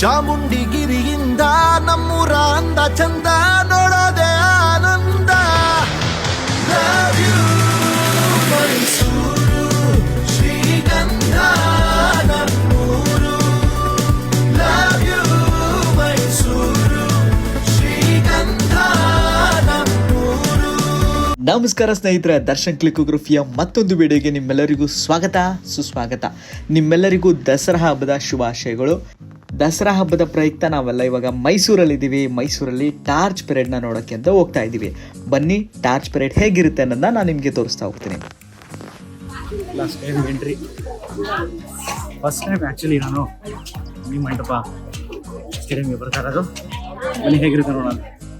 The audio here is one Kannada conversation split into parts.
ಚಾಮುಂಡಿಗಿರಿಯಿಂದ ನಮ್ಮೂರ ಅಂದ ಚಂದ ನೋಡೋದೆ ಆನಂದ. Love you, ಮೈಸೂರು ಶ್ರೀಗಂಧ ನಮ್ಮೂರು. Love you, ಮೈಸೂರು ಶ್ರೀಗಂಧ ನಮ್ಮೂರು. ನಮಸ್ಕಾರ ಸ್ನೇಹಿತರೆ, ದರ್ಶನ್ ಕ್ಲಿಕೋಗ್ರಫಿಯ ಮತ್ತೊಂದು ವಿಡಿಯೋಗೆ ನಿಮ್ಮೆಲ್ಲರಿಗೂ ಸ್ವಾಗತ ಸುಸ್ವಾಗತ. ನಿಮ್ಮೆಲ್ಲರಿಗೂ ದಸರಾ ಹಬ್ಬದ ಶುಭಾಶಯಗಳು. ದಸರಾ ಹಬ್ಬದ ಪ್ರಯುಕ್ತ ನಾವೆಲ್ಲ ಇವಾಗ ಮೈಸೂರಲ್ಲಿದ್ದೀವಿ. ಮೈಸೂರಲ್ಲಿ ಟಾರ್ಚ್ ಪೆರೇಡ್ನ ನೋಡೋಕ್ಕೆ ಅಂತ ಹೋಗ್ತಾ ಇದ್ದೀವಿ. ಬನ್ನಿ, ಟಾರ್ಚ್ ಪೆರೇಡ್ ಹೇಗಿರುತ್ತೆ ಅನ್ನೋದನ್ನ ನಾನು ನಿಮಗೆ ತೋರಿಸ್ತಾ ಹೋಗ್ತೀನಿ. Last time entry, first time actually ನಾನು ನಿಮ್ಮ ಮಂಟಪ ಸ್ಟೇಡಿಯಮ್ಗೆ ಬರ್ತಾ ಇರೋದು. ಬನ್ನಿ ಹೇಗಿರುತ್ತೆ ನೋಡೋಣ.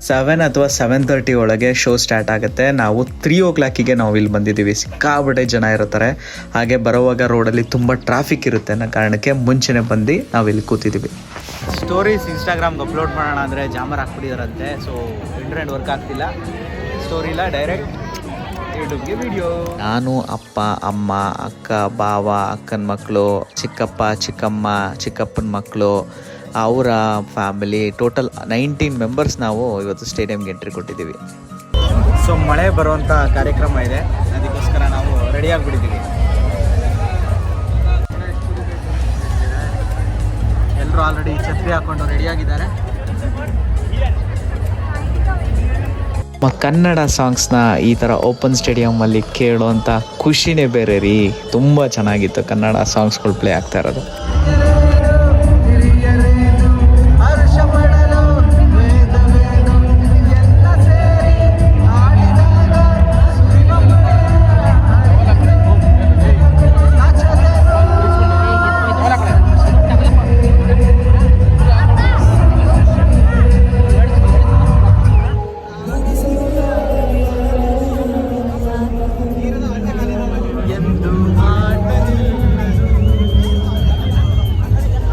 7 ಅಥವಾ 7:30 ಒಳಗೆ ಶೋ ಸ್ಟಾರ್ಟ್ ಆಗುತ್ತೆ. ನಾವು 3 o'clock ನಾವು ಇಲ್ಲಿ ಬಂದಿದ್ದೀವಿ. ಸಿಕ್ಕಾಬಟ್ಟೆ ಜನ ಇರ್ತಾರೆ. ಹಾಗೆ ಬರೋವಾಗ ರೋಡಲ್ಲಿ ತುಂಬ ಟ್ರಾಫಿಕ್ ಇರುತ್ತೆ ಅನ್ನೋ ಕಾರಣಕ್ಕೆ ಮುಂಚೆನೆ ಬಂದು ನಾವು ಇಲ್ಲಿ ಕೂತಿದ್ದೀವಿ. ಸ್ಟೋರೀಸ್ ಇನ್ಸ್ಟಾಗ್ರಾಮ್ಗೆ ಅಪ್ಲೋಡ್ ಮಾಡೋಣ ಅಂದರೆ ಜಾಮರ್ ಹಾಕ್ಬಿಟ್ಟಿದಾರಂತೆ. ಸೊ ಇಂಟರ್ನೆಟ್ ವರ್ಕ್ ಆಗ್ತಿಲ್ಲ, ಸ್ಟೋರಿ ಇಲ್ಲ, ಡೈರೆಕ್ಟ್ ಯೂಟ್ಯೂಬ್ಗೆ ವಿಡಿಯೋ. ನಾನು, ಅಪ್ಪ, ಅಮ್ಮ, ಅಕ್ಕ, ಬಾವ, ಅಕ್ಕನ ಮಕ್ಕಳು, ಚಿಕ್ಕಪ್ಪ, ಚಿಕ್ಕಮ್ಮ, ಚಿಕ್ಕಪ್ಪನ ಮಕ್ಕಳು, ಅವರ ಫ್ಯಾಮಿಲಿ, ಟೋಟಲ್ 19 ಮೆಂಬರ್ಸ್ ನಾವು ಇವತ್ತು ಸ್ಟೇಡಿಯಂಗೆ ಎಂಟ್ರಿ ಕೊಟ್ಟಿದ್ದೀವಿ. ಸೊ ಮಳೆ ಬರುವಂಥ ಕಾರ್ಯಕ್ರಮ ಇದೆ, ಅದಕ್ಕೋಸ್ಕರ ನಾವು ರೆಡಿ ಆಗಿಬಿಟ್ಟಿದ್ದೀವಿ. ಎಲ್ಲರೂ ಆಲ್ರೆಡಿ ಛತ್ರಿ ಹಾಕ್ಕೊಂಡು ರೆಡಿಯಾಗಿದ್ದಾರೆ. ಕನ್ನಡ ಸಾಂಗ್ಸ್ನ ಈ ಥರ ಓಪನ್ ಸ್ಟೇಡಿಯಮಲ್ಲಿ ಕೇಳುವಂಥ ಖುಷಿನೇ ಬೇರೆ ರೀ. ತುಂಬ ಚೆನ್ನಾಗಿತ್ತು ಕನ್ನಡ ಸಾಂಗ್ಸ್ಗಳು ಪ್ಲೇ ಆಗ್ತಾ ಇರೋದು.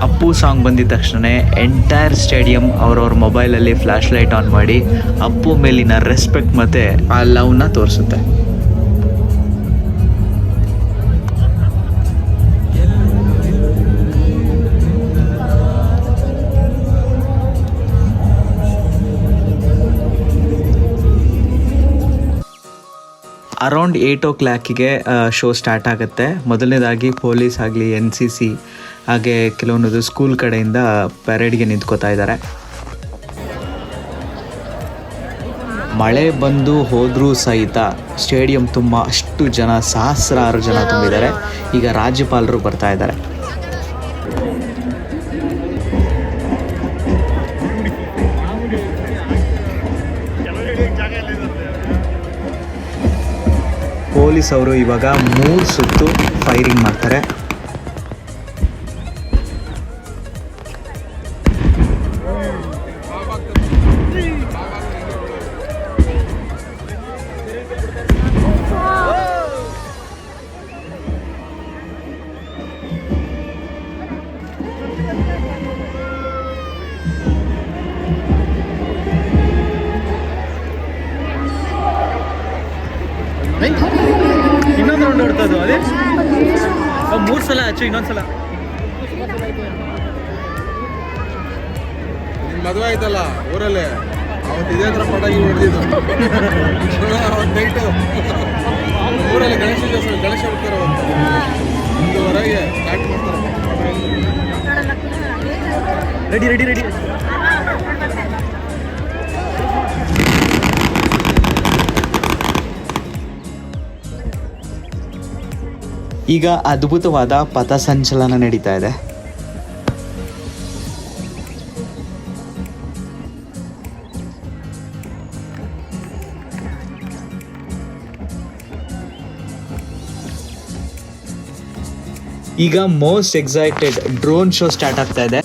ಅಪ್ಪು ಸಾಂಗ್ ಬಂದಿದ ತಕ್ಷಣ ಎಂಟೈರ್ ಸ್ಟೇಡಿಯಂ ಅವ್ರವ್ರ ಮೊಬೈಲಲ್ಲಿ ಫ್ಲ್ಯಾಶ್ ಲೈಟ್ ಆನ್ ಮಾಡಿ ಅಪ್ಪು ಮೇಲಿನ ರೆಸ್ಪೆಕ್ಟ್ ಮತ್ತು ಆ ಲವ್ನ ತೋರಿಸುತ್ತೆ. ಅರೌಂಡ್ 8 o'clock ಶೋ ಸ್ಟಾರ್ಟ್ ಆಗುತ್ತೆ. ಮೊದಲನೇದಾಗಿ ಪೊಲೀಸ್ ಆಗಲಿ, NCC ಹಾಗೆ ಕೆಲವೊಂದು ಸ್ಕೂಲ್ ಕಡೆಯಿಂದ ಪರೇಡ್ಗೆ ನಿಂತ್ಕೋತಾ ಇದ್ದಾರೆ. ಮಳೆ ಬಂದು ಹೋದರೂ ಸಹಿತ ಸ್ಟೇಡಿಯಂ ತುಂಬ ಅಷ್ಟು ಜನ, ಸಹಸ್ರಾರು ಜನ ತುಂಬಿದ್ದಾರೆ. ಈಗ ರಾಜ್ಯಪಾಲರು ಬರ್ತಾ ಇದ್ದಾರೆ. ಪೊಲೀಸ್ ಅವರು ಇವಾಗ 3 ಸುತ್ತು ಫೈರಿಂಗ್ ಮಾಡ್ತಾರೆ. ಇನ್ನೊಂದು ರೌಂಡ್ ಹೊಡ್ತದ್ದು ಅದೇ 3 ಸಲ ಹಚ್ಚು. ಇನ್ನೊಂದ್ಸಲ ನಿನ್ ಮದುವೆ ಆಯ್ತಲ್ಲ ಊರಲ್ಲೇ, ಅವತ್ತು ಇದೇ ಹತ್ರ ಪಟಾಕಿ ಹೊಡೆದಿದ್ದು. ಅವತ್ತು ನೈಟು ಊರಲ್ಲಿ ಗಣೇಶ ಬಿಡ್ತಾರೆ. ಅವತ್ತು 1:30ಗೆ ಸ್ಟಾರ್ಟ್ ಮಾಡ್ತಾರೆ. Ready ready ready. ಈಗ ಅದ್ಭುತವಾದ ಪಥಸಂಚಲನ ನಡೀತಾ ಇದೆ. ಈಗ most excited drone show start ಆಗ್ತಾ ಇದೆ.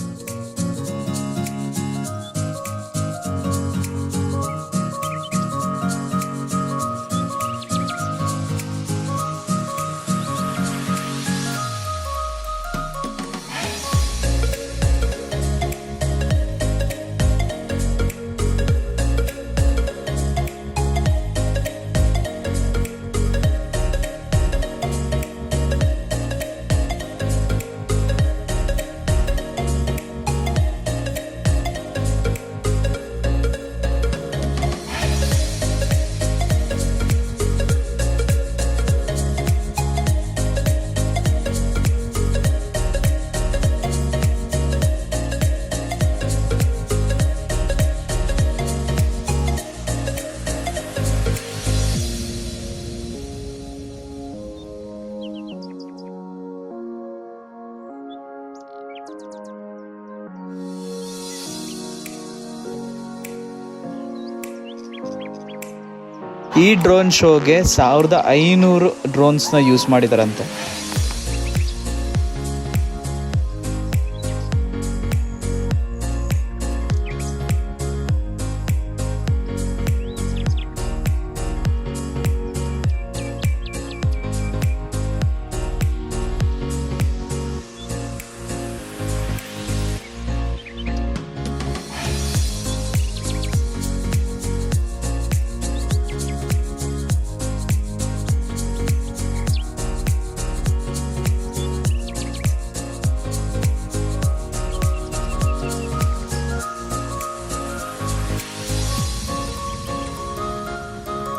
ಈ ಡ್ರೋನ್ ಶೋಗೆ 1500 ಡ್ರೋನ್ಸ್ನ ಯೂಸ್ ಮಾಡಿದಾರಂತೆ.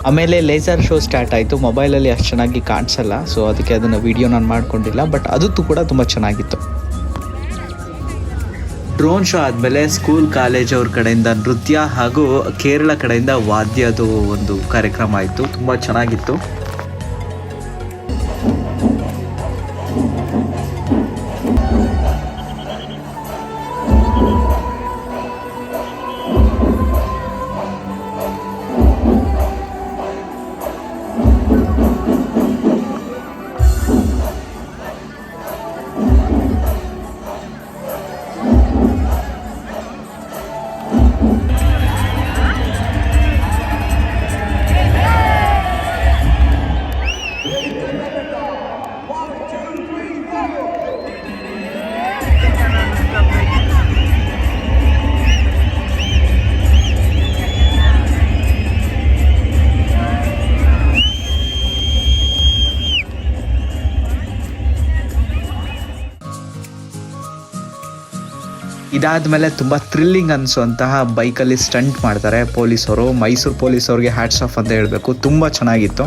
ಆಮೇಲೆ ಲೇಸರ್ ಶೋ ಸ್ಟಾರ್ಟ್ ಆಯಿತು. ಮೊಬೈಲಲ್ಲಿ ಅಷ್ಟು ಚೆನ್ನಾಗಿ ಕಾಣಿಸಲ್ಲ, ಸೊ ಅದಕ್ಕೆ ಅದನ್ನು ವಿಡಿಯೋ ನಾನು ಮಾಡ್ಕೊಂಡಿಲ್ಲ, ಬಟ್ ಅದು ಕೂಡ ತುಂಬ ಚೆನ್ನಾಗಿತ್ತು. ಡ್ರೋನ್ ಶೋ ಆದಮೇಲೆ ಸ್ಕೂಲ್ ಕಾಲೇಜ್ ಅವ್ರ ಕಡೆಯಿಂದ ನೃತ್ಯ ಹಾಗೂ ಕೇರಳ ಕಡೆಯಿಂದ ವಾದ್ಯದು ಒಂದು ಕಾರ್ಯಕ್ರಮ ಆಯಿತು. ತುಂಬ ಚೆನ್ನಾಗಿತ್ತು. ಇದಾದಮೇಲೆ ತುಂಬ ಥ್ರಿಲ್ಲಿಂಗ್ ಅನಿಸುವಂತಹ ಬೈಕಲ್ಲಿ ಸ್ಟಂಟ್ ಮಾಡ್ತಾರೆ ಪೊಲೀಸವರು. ಮೈಸೂರು ಪೊಲೀಸವ್ರಿಗೆ ಹ್ಯಾಟ್ಸ್ ಆಫ್ ಅಂತ ಹೇಳಬೇಕು, ತುಂಬ ಚೆನ್ನಾಗಿತ್ತು.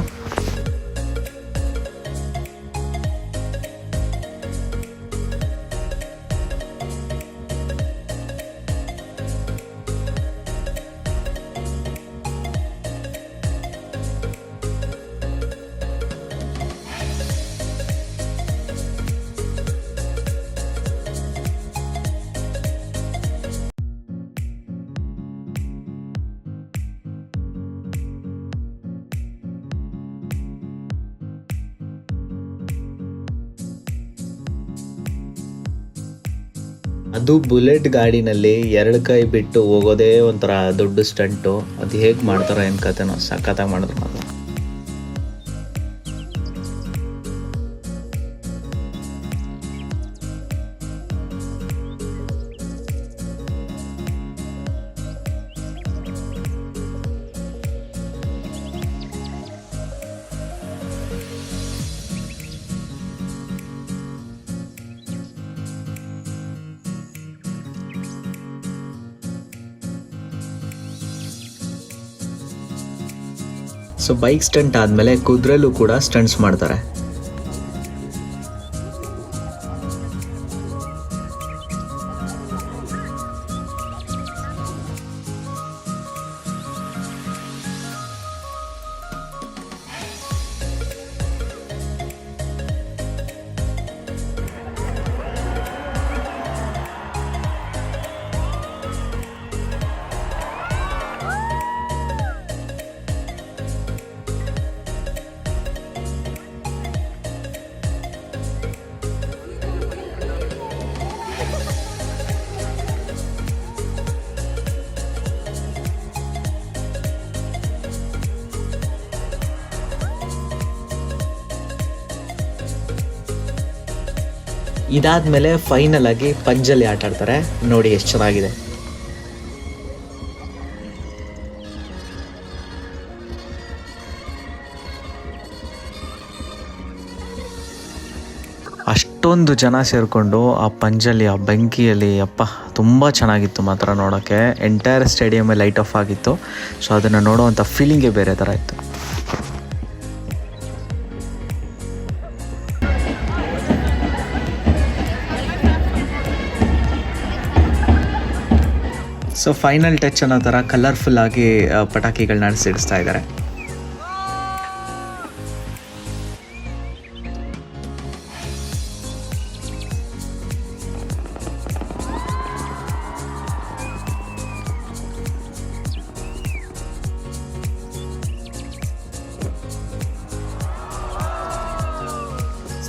ಅದು ಬುಲೆಟ್ ಗಾಡಿನಲ್ಲಿ 2 ಕೈ ಬಿಟ್ಟು ಹೋಗೋದೇ ಒಂಥರ ದೊಡ್ಡ ಸ್ಟಂಟು. ಅದು ಹೇಗೆ ಮಾಡ್ತಾರೋ ಏನು ಕತೆನೋ, ಸಖತ್ತಾಗಿ ಮಾಡಿದ್ರು ಮಾತ್ರ. ಸೊ ಬೈಕ್ ಸ್ಟಂಟ್ ಆದಮೇಲೆ ಕುದುರೆಲ್ಲೂ ಕೂಡ ಸ್ಟಂಟ್ಸ್ ಮಾಡ್ತಾರೆ. ಇದಾದ್ಮೇಲೆ ಫೈನಲ್ ಆಗಿ ಪಂಜಲ್ಲಿ ಆಟ ಆಡ್ತಾರೆ. ನೋಡಿ ಎಷ್ಟು ಚೆನ್ನಾಗಿದೆ. ಅಷ್ಟೊಂದು ಜನ ಸೇರಿಕೊಂಡು ಆ ಪಂಜಲ್ಲಿ, ಆ ಬೆಂಕಿಯಲ್ಲಿ, ಅಪ್ಪ ತುಂಬ ಚೆನ್ನಾಗಿತ್ತು ಮಾತ್ರ ನೋಡೋಕ್ಕೆ. ಎಂಟೈರ್ ಸ್ಟೇಡಿಯಮ್ಮೇ ಲೈಟ್ ಆಫ್ ಆಗಿತ್ತು. ಸೊ ಅದನ್ನು ನೋಡುವಂಥ ಫೀಲಿಂಗೇ ಬೇರೆ ಥರ ಇತ್ತು. ಸೊ ಫೈನಲ್ ಟಚ್ ಅನ್ನೋ ಥರ ಕಲರ್ಫುಲ್ ಆಗಿ ಪಟಾಕಿಗಳನ್ನ ಸಿಡಿಸ್ತಾ ಇದ್ದಾರೆ.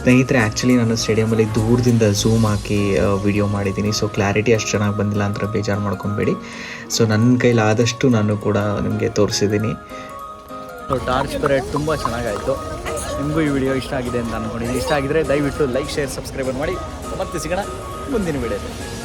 ಸ್ನೇಹಿತರೆ ಆ್ಯಕ್ಚುಲಿ ನಾನು ಸ್ಟೇಡಿಯಮಲ್ಲಿ ದೂರದಿಂದ ಝೂಮ್ ಹಾಕಿ ವಿಡಿಯೋ ಮಾಡಿದ್ದೀನಿ. ಸೊ ಕ್ಲಾರಿಟಿ ಅಷ್ಟು ಚೆನ್ನಾಗಿ ಬಂದಿಲ್ಲ ಅಂತ ಬೇಜಾರು ಮಾಡ್ಕೊಬೇಡಿ. ಸೊ ನನ್ನ ಕೈಲಾದಷ್ಟು ನಾನು ಕೂಡ ನಿಮಗೆ ತೋರಿಸಿದ್ದೀನಿ. ಸೊ ಟಾರ್ಚ್ ಪರೇಡ್ ತುಂಬ ಚೆನ್ನಾಗಾಯಿತು. ನಿಮಗೂ ಈ ವಿಡಿಯೋ ಇಷ್ಟ ಆಗಿದೆ ಅಂತ ಅಂದ್ಕೊಂಡಿದ್ದೀನಿ. ಇಷ್ಟ ಆಗಿದ್ರೆ ದಯವಿಟ್ಟು ಲೈಕ್, ಶೇರ್, ಸಬ್ಸ್ಕ್ರೈಬ್ ಮಾಡಿ. ಮತ್ತೆ ಸಿಗೋಣ ಮುಂದಿನ ವಿಡಿಯೋದಲ್ಲಿ.